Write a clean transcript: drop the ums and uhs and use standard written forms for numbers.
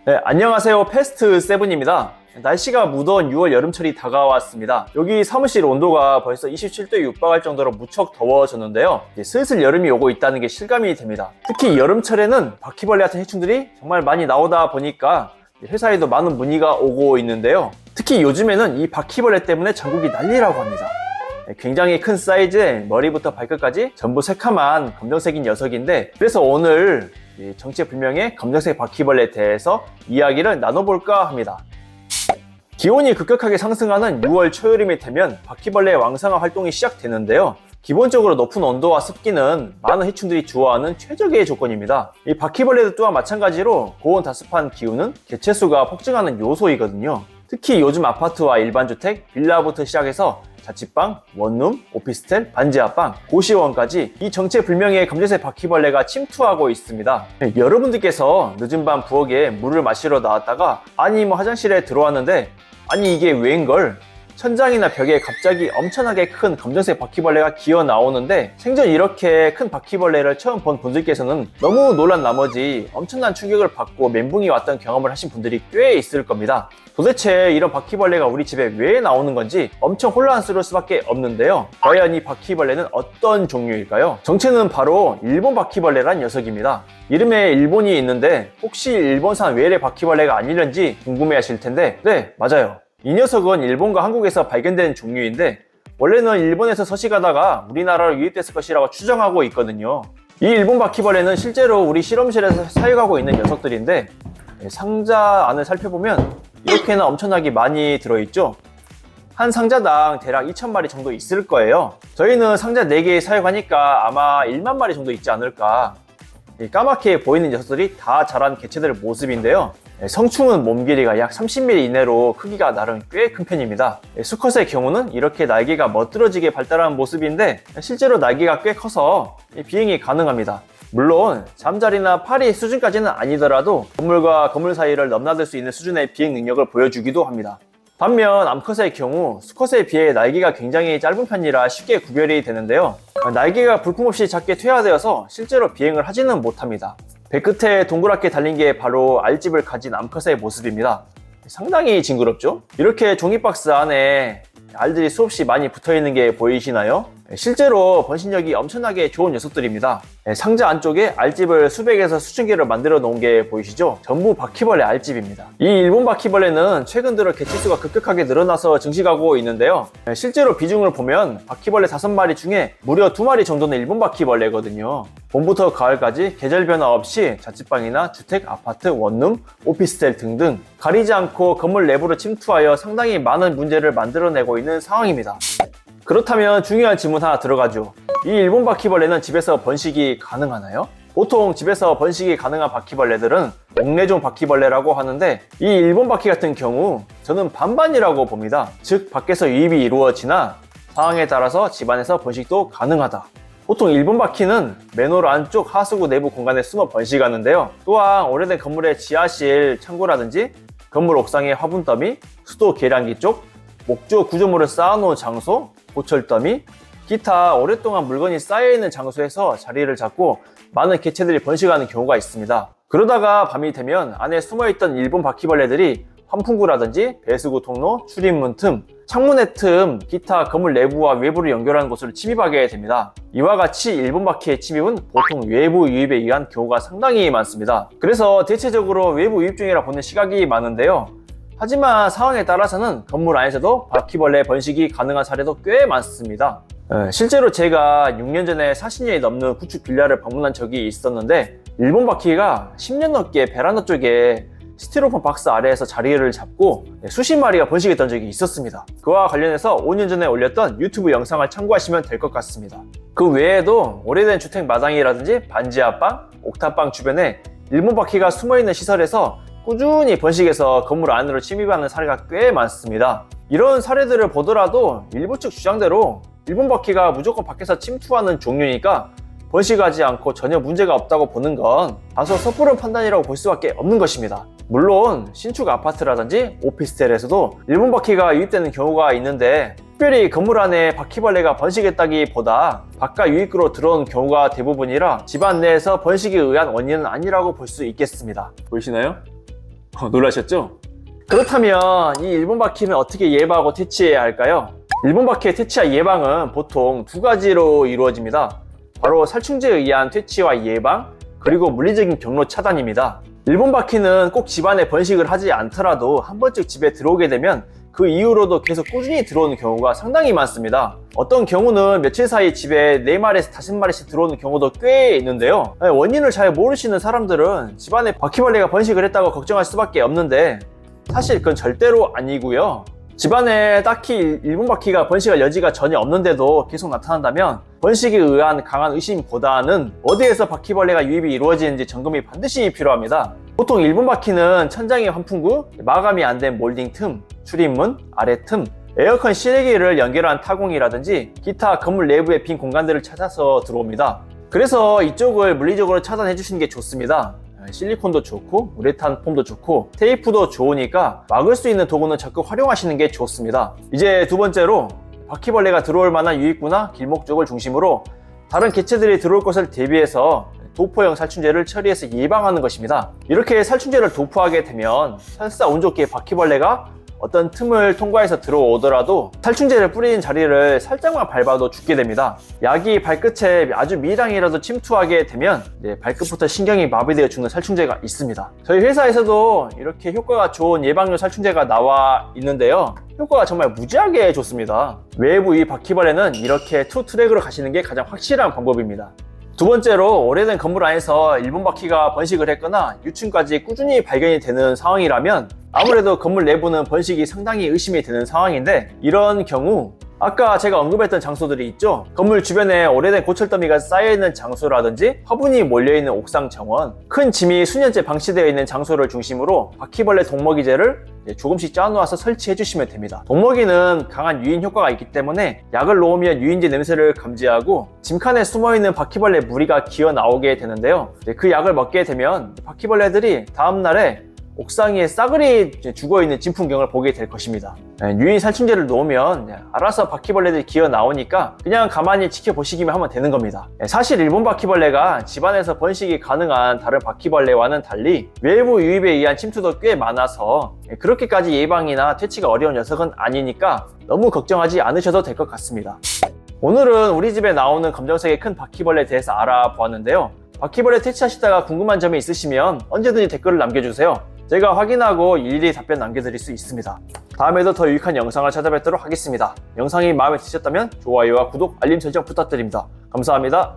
네, 안녕하세요. 패스트 세븐입니다. 날씨가 무더운 6월 여름철이 다가왔습니다. 여기 사무실 온도가 벌써 27도에 육박할 정도로 무척 더워졌는데요. 슬슬 여름이 오고 있다는 게 실감이 됩니다. 특히 여름철에는 바퀴벌레 같은 해충들이 정말 많이 나오다 보니까 회사에도 많은 문의가 오고 있는데요. 특히 요즘에는 이 바퀴벌레 때문에 전국이 난리라고 합니다. 굉장히 큰 사이즈에 머리부터 발끝까지 전부 새카만 검정색인 녀석인데, 그래서 오늘 정체불명의 검정색 바퀴벌레에 대해서 이야기를 나눠볼까 합니다. 기온이 급격하게 상승하는 6월 초여름이 되면 바퀴벌레의 왕성한 활동이 시작되는데요. 기본적으로 높은 온도와 습기는 많은 해충들이 좋아하는 최적의 조건입니다. 이 바퀴벌레도 또한 마찬가지로 고온다습한 기후는 개체수가 폭증하는 요소이거든요. 특히 요즘 아파트와 일반주택, 빌라부터 시작해서 자취방, 원룸, 오피스텔, 반지하방, 고시원까지 이 정체불명의 검정색 바퀴벌레가 침투하고 있습니다. 여러분들께서 늦은 밤 부엌에 물을 마시러 나왔다가 화장실에 들어왔는데 이게 왜인걸? 천장이나 벽에 갑자기 엄청나게 큰 검정색 바퀴벌레가 기어 나오는데, 생전 이렇게 큰 바퀴벌레를 처음 본 분들께서는 너무 놀란 나머지 엄청난 충격을 받고 멘붕이 왔던 경험을 하신 분들이 꽤 있을 겁니다. 도대체 이런 바퀴벌레가 우리 집에 왜 나오는 건지 엄청 혼란스러울 수밖에 없는데요. 과연 이 바퀴벌레는 어떤 종류일까요? 정체는 바로 일본 바퀴벌레란 녀석입니다. 이름에 일본이 있는데 혹시 일본산 외래 바퀴벌레가 아니는지 궁금해하실 텐데, 네, 맞아요. 이 녀석은 일본과 한국에서 발견된 종류인데 원래는 일본에서 서식하다가 우리나라로 유입됐을 것이라고 추정하고 있거든요. 이 일본 바퀴벌레는 실제로 우리 실험실에서 사육하고 있는 녀석들인데, 상자 안을 살펴보면 이렇게는 엄청나게 많이 들어있죠. 한 상자당 대략 2,000마리 정도 있을 거예요. 저희는 상자 4개 사육하니까 아마 1만 마리 정도 있지 않을까. 까맣게 보이는 녀석들이 다 자란 개체들 모습인데요. 성충은 몸 길이가 약 30mm 이내로 크기가 나름 꽤 큰 편입니다. 수컷의 경우는 이렇게 날개가 멋들어지게 발달한 모습인데 실제로 날개가 꽤 커서 비행이 가능합니다. 물론 잠자리나 파리 수준까지는 아니더라도 건물과 건물 사이를 넘나들 수 있는 수준의 비행 능력을 보여주기도 합니다. 반면 암컷의 경우 수컷에 비해 날개가 굉장히 짧은 편이라 쉽게 구별이 되는데요. 날개가 볼품없이 작게 퇴화되어서 실제로 비행을 하지는 못합니다. 배끝에 동그랗게 달린 게 바로 알집을 가진 암컷의 모습입니다. 상당히 징그럽죠? 이렇게 종이박스 안에 알들이 수없이 많이 붙어있는 게 보이시나요? 실제로 번식력이 엄청나게 좋은 녀석들입니다. 상자 안쪽에 알집을 수백에서 수천 개를 만들어 놓은 게 보이시죠? 전부 바퀴벌레 알집입니다. 이 일본 바퀴벌레는 최근 들어 개체수가 급격하게 늘어나서 증식하고 있는데요. 실제로 비중을 보면 바퀴벌레 5마리 중에 무려 2마리 정도는 일본 바퀴벌레거든요. 봄부터 가을까지 계절 변화 없이 자취방이나 주택, 아파트, 원룸, 오피스텔 등등 가리지 않고 건물 내부로 침투하여 상당히 많은 문제를 만들어내고 있는 상황입니다. 그렇다면 중요한 질문 하나 들어가죠. 이 일본 바퀴벌레는 집에서 번식이 가능하나요? 보통 집에서 번식이 가능한 바퀴벌레들은 옥내종 바퀴벌레라고 하는데, 이 일본 바퀴 같은 경우 저는 반반이라고 봅니다. 즉 밖에서 유입이 이루어지나 상황에 따라서 집안에서 번식도 가능하다. 보통 일본 바퀴는 맨홀 안쪽 하수구 내부 공간에 숨어 번식하는데요. 또한 오래된 건물의 지하실 창고라든지 건물 옥상의 화분 더미, 수도 계량기 쪽, 목조 구조물을 쌓아놓은 장소, 보철 더미, 기타 오랫동안 물건이 쌓여있는 장소에서 자리를 잡고 많은 개체들이 번식하는 경우가 있습니다. 그러다가 밤이 되면 안에 숨어있던 일본 바퀴벌레들이 환풍구라든지 배수구 통로, 출입문 틈, 창문의 틈, 기타 건물 내부와 외부를 연결하는 곳을 침입하게 됩니다. 이와 같이 일본 바퀴의 침입은 보통 외부 유입에 의한 경우가 상당히 많습니다. 그래서 대체적으로 외부 유입 중이라 보는 시각이 많은데요. 하지만 상황에 따라서는 건물 안에서도 바퀴벌레 번식이 가능한 사례도 꽤 많습니다. 실제로 제가 6년 전에 40년이 넘는 구축 빌라를 방문한 적이 있었는데, 일본 바퀴가 10년 넘게 베란다 쪽에 스티로폼 박스 아래에서 자리를 잡고 수십 마리가 번식했던 적이 있었습니다. 그와 관련해서 5년 전에 올렸던 유튜브 영상을 참고하시면 될 것 같습니다. 그 외에도 오래된 주택 마당이라든지 반지하방, 옥탑방 주변에 일본 바퀴가 숨어있는 시설에서 꾸준히 번식해서 건물 안으로 침입하는 사례가 꽤 많습니다. 이런 사례들을 보더라도 일부 측 주장대로 일본 바퀴가 무조건 밖에서 침투하는 종류니까 번식하지 않고 전혀 문제가 없다고 보는 건 다소 섣부른 판단이라고 볼 수밖에 없는 것입니다. 물론 신축 아파트라든지 오피스텔에서도 일본 바퀴가 유입되는 경우가 있는데, 특별히 건물 안에 바퀴벌레가 번식했다기보다 바깥 유입구로 들어온 경우가 대부분이라 집안 내에서 번식에 의한 원인은 아니라고 볼 수 있겠습니다. 보이시나요? 놀라셨죠? 그렇다면 이 일본 바퀴는 어떻게 예방하고 퇴치해야 할까요? 일본 바퀴의 퇴치와 예방은 보통 두 가지로 이루어집니다. 바로 살충제에 의한 퇴치와 예방, 그리고 물리적인 경로 차단입니다. 일본 바퀴는 꼭 집안에 번식을 하지 않더라도 한 번쯤 집에 들어오게 되면 그 이후로도 계속 꾸준히 들어오는 경우가 상당히 많습니다. 어떤 경우는 며칠 사이 집에 4마리에서 5마리씩 들어오는 경우도 꽤 있는데요. 원인을 잘 모르시는 사람들은 집안에 바퀴벌레가 번식을 했다고 걱정할 수밖에 없는데 사실 그건 절대로 아니고요. 집안에 딱히 일본 바퀴가 번식할 여지가 전혀 없는데도 계속 나타난다면 번식에 의한 강한 의심보다는 어디에서 바퀴벌레가 유입이 이루어지는지 점검이 반드시 필요합니다. 보통 일본 바퀴는 천장의 환풍구, 마감이 안 된 몰딩 틈, 출입문, 아래 틈, 에어컨 실외기를 연결한 타공이라든지 기타 건물 내부의 빈 공간들을 찾아서 들어옵니다. 그래서 이쪽을 물리적으로 차단해 주시는 게 좋습니다. 실리콘도 좋고 우레탄 폼도 좋고 테이프도 좋으니까 막을 수 있는 도구는 적극 활용하시는 게 좋습니다. 이제 두 번째로 바퀴벌레가 들어올 만한 유입구나 길목 쪽을 중심으로 다른 개체들이 들어올 것을 대비해서 도포형 살충제를 처리해서 예방하는 것입니다. 이렇게 살충제를 도포하게 되면 설사 운 좋게 바퀴벌레가 어떤 틈을 통과해서 들어오더라도 살충제를 뿌리는 자리를 살짝만 밟아도 죽게 됩니다. 약이 발끝에 아주 미량이라도 침투하게 되면 발끝부터 신경이 마비되어 죽는 살충제가 있습니다. 저희 회사에서도 이렇게 효과가 좋은 예방용 살충제가 나와 있는데요. 효과가 정말 무지하게 좋습니다. 외부 이 바퀴벌레는 이렇게 투 트랙으로 가시는 게 가장 확실한 방법입니다. 두 번째로 오래된 건물 안에서 일본 바퀴가 번식을 했거나 유충까지 꾸준히 발견이 되는 상황이라면 아무래도 건물 내부는 번식이 상당히 의심이 되는 상황인데 이런 경우 아까 제가 언급했던 장소들이 있죠. 건물 주변에 오래된 고철더미가 쌓여있는 장소라든지 화분이 몰려있는 옥상 정원, 큰 짐이 수년째 방치되어 있는 장소를 중심으로 바퀴벌레 독먹이제를 조금씩 짜놓아서 설치해 주시면 됩니다. 독먹이는 강한 유인 효과가 있기 때문에 약을 놓으면 유인제 냄새를 감지하고 짐칸에 숨어있는 바퀴벌레 무리가 기어 나오게 되는데요. 그 약을 먹게 되면 바퀴벌레들이 다음날에 옥상 위에 싸그리 죽어있는 진풍경을 보게 될 것입니다. 유인 살충제를 놓으면 알아서 바퀴벌레들이 기어 나오니까 그냥 가만히 지켜보시기만 하면 되는 겁니다. 사실 일본 바퀴벌레가 집안에서 번식이 가능한 다른 바퀴벌레와는 달리 외부 유입에 의한 침투도 꽤 많아서 그렇게까지 예방이나 퇴치가 어려운 녀석은 아니니까 너무 걱정하지 않으셔도 될 것 같습니다. 오늘은 우리 집에 나오는 검정색의 큰 바퀴벌레에 대해서 알아보았는데요. 바퀴벌레 퇴치하시다가 궁금한 점이 있으시면 언제든지 댓글을 남겨주세요. 제가 확인하고 일일이 답변 남겨드릴 수 있습니다. 다음에도 더 유익한 영상을 찾아뵙도록 하겠습니다. 영상이 마음에 드셨다면 좋아요와 구독, 알림 설정 부탁드립니다. 감사합니다.